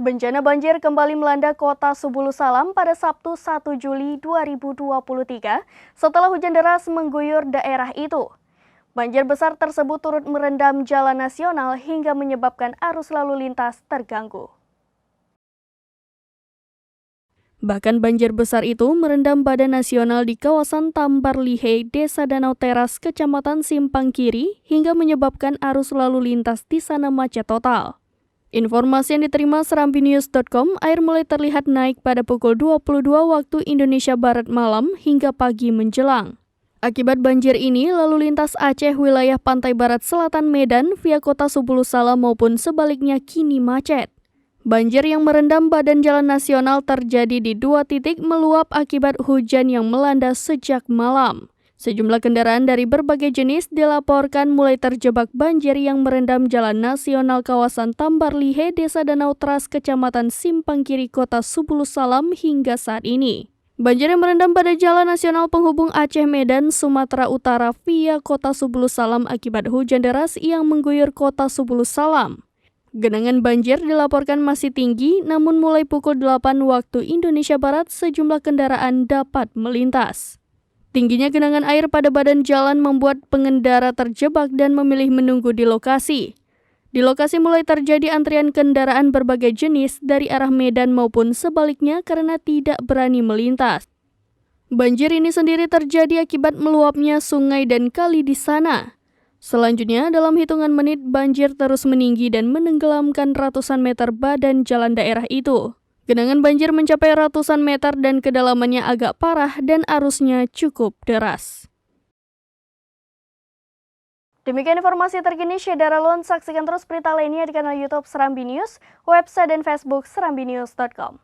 Bencana banjir kembali melanda kota Subulu Salam pada Sabtu 1 Juli 2023 setelah hujan deras mengguyur daerah itu. Banjir besar tersebut turut merendam jalan nasional hingga menyebabkan arus lalu lintas terganggu. Bahkan banjir besar itu merendam badan nasional di kawasan Tambar Lihai, Desa Danau Teras, Kecamatan Simpang Kiri, hingga menyebabkan arus lalu lintas di sana macet total. Informasi yang diterima serambinews.com, air mulai terlihat naik pada pukul 22 waktu Indonesia Barat malam hingga pagi menjelang. Akibat banjir ini, lalu lintas Aceh wilayah pantai barat selatan Medan via kota Subulu Salam maupun sebaliknya kini macet. Banjir yang merendam badan jalan nasional terjadi di 2 titik meluap akibat hujan yang melanda sejak malam. Sejumlah kendaraan dari berbagai jenis dilaporkan mulai terjebak banjir yang merendam jalan nasional kawasan Tambar Lihai, Desa Danau Teras, Kecamatan Simpang Kiri, Kota Subulu Salam hingga saat ini. Banjir yang merendam pada jalan nasional penghubung Aceh Medan, Sumatera Utara via Kota Subulu Salam akibat hujan deras yang mengguyur Kota Subulu Salam. Genangan banjir dilaporkan masih tinggi, namun mulai pukul 8 waktu Indonesia Barat sejumlah kendaraan dapat melintas. Tingginya genangan air pada badan jalan membuat pengendara terjebak dan memilih menunggu di lokasi. Di lokasi mulai terjadi antrian kendaraan berbagai jenis dari arah Medan maupun sebaliknya karena tidak berani melintas. Banjir ini sendiri terjadi akibat meluapnya sungai dan kali di sana. Selanjutnya, dalam hitungan menit, banjir terus meninggi dan menenggelamkan ratusan meter badan jalan daerah itu. Genangan banjir mencapai ratusan meter dan kedalamannya agak parah dan arusnya cukup deras. Demikian informasi terkini Syedara Lon. Saksikan terus berita lainnya di kanal YouTube Serambi News, website dan Facebook serambinews.com.